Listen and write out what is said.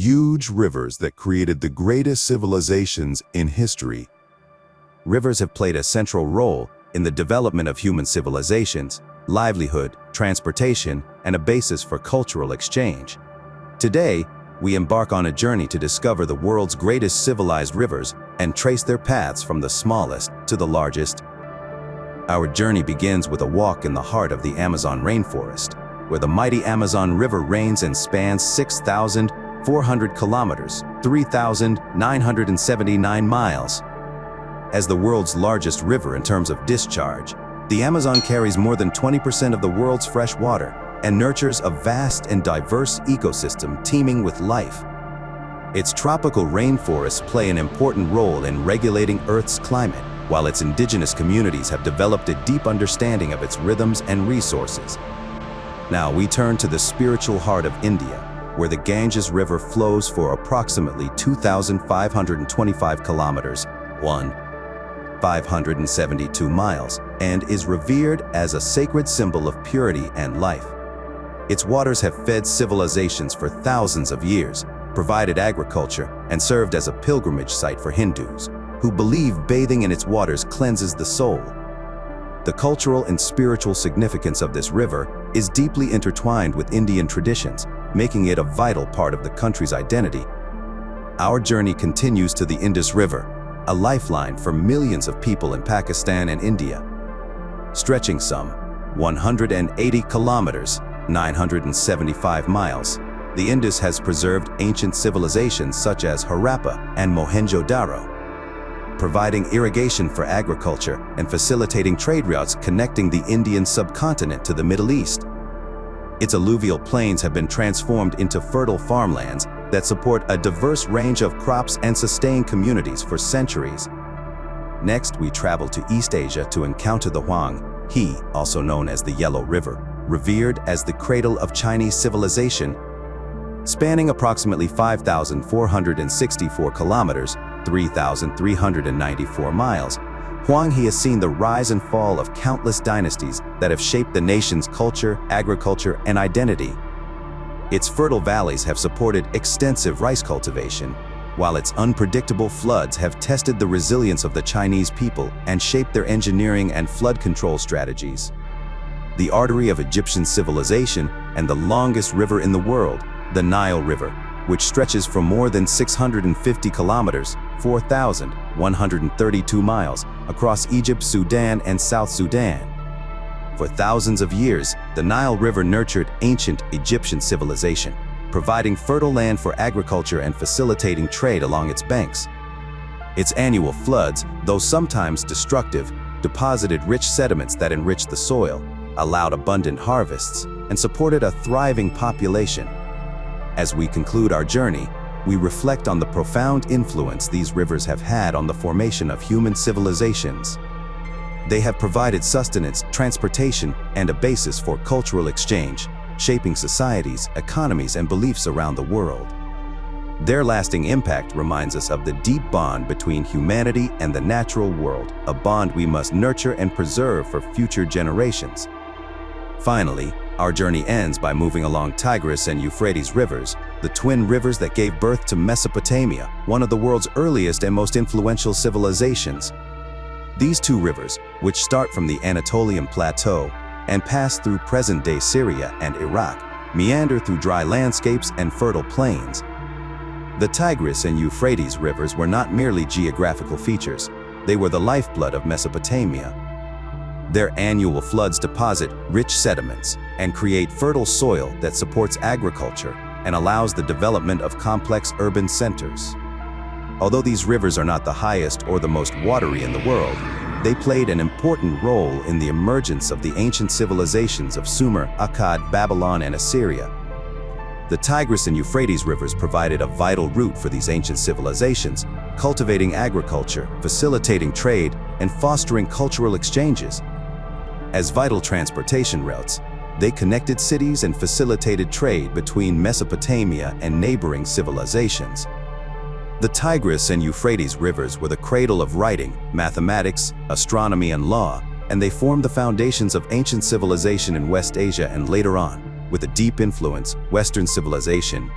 huge rivers that created the greatest civilizations in history. Rivers have played a central role in the development of human civilizations, livelihood, transportation, and a basis for cultural exchange. Today, we embark on a journey to discover the world's greatest civilized rivers and trace their paths from the smallest to the largest. Our journey begins with a walk in the heart of the Amazon rainforest, where the mighty Amazon River reigns and spans 6,400 kilometers, 3,979 miles. As the world's largest river in terms of discharge, the Amazon carries more than 20% of the world's fresh water and nurtures a vast and diverse ecosystem teeming with life. Its tropical rainforests play an important role in regulating Earth's climate, while its indigenous communities have developed a deep understanding of its rhythms and resources. Now we turn to the spiritual heart of India, where the Ganges River flows for approximately 2,525 kilometers, 1,572 miles, and is revered as a sacred symbol of purity and life. Its waters have fed civilizations for thousands of years, provided agriculture, and served as a pilgrimage site for Hindus, who believe bathing in its waters cleanses the soul. The cultural and spiritual significance of this river is deeply intertwined with Indian traditions, making it a vital part of the country's identity. Our journey continues to the Indus River, a lifeline for millions of people in Pakistan and India. Stretching some 180 kilometers, 975 miles, the Indus has preserved ancient civilizations such as Harappa and Mohenjo-daro, providing irrigation for agriculture and facilitating trade routes connecting the Indian subcontinent to the Middle East. Its alluvial plains have been transformed into fertile farmlands that support a diverse range of crops and sustain communities for centuries. Next, we travel to East Asia to encounter the Huang-he, also known as the Yellow River, revered as the cradle of Chinese civilization. Spanning approximately 5,464 kilometers, 3,394 miles, Huang-he has seen the rise and fall of countless dynasties that have shaped the nation's culture, agriculture, and identity. Its fertile valleys have supported extensive rice cultivation, while its unpredictable floods have tested the resilience of the Chinese people and shaped their engineering and flood control strategies. The artery of Egyptian civilization and the longest river in the world, the Nile River, which stretches for more than 650 kilometers, 4,132 miles, across Egypt, Sudan, and South Sudan. For thousands of years, the Nile River nurtured ancient Egyptian civilization, providing fertile land for agriculture and facilitating trade along its banks. Its annual floods, though sometimes destructive, deposited rich sediments that enriched the soil, allowed abundant harvests, and supported a thriving population. As we conclude our journey, we reflect on the profound influence these rivers have had on the formation of human civilizations. They have provided sustenance, transportation, and a basis for cultural exchange, shaping societies, economies, and beliefs around the world. Their lasting impact reminds us of the deep bond between humanity and the natural world, a bond we must nurture and preserve for future generations. Finally, our journey ends by moving along Tigris and Euphrates rivers, the twin rivers that gave birth to Mesopotamia, one of the world's earliest and most influential civilizations. These two rivers, which start from the Anatolian Plateau and pass through present-day Syria and Iraq, meander through dry landscapes and fertile plains. The Tigris and Euphrates rivers were not merely geographical features, they were the lifeblood of Mesopotamia. Their annual floods deposit rich sediments and create fertile soil that supports agriculture and allows the development of complex urban centers. Although these rivers are not the highest or the most watery in the world, they played an important role in the emergence of the ancient civilizations of Sumer, Akkad, Babylon, and Assyria. The Tigris and Euphrates rivers provided a vital route for these ancient civilizations, cultivating agriculture, facilitating trade, and fostering cultural exchanges. As vital transportation routes, they connected cities and facilitated trade between Mesopotamia and neighboring civilizations. The Tigris and Euphrates rivers were the cradle of writing, mathematics, astronomy, and law, and they formed the foundations of ancient civilization in West Asia and later on, with a deep influence, Western civilization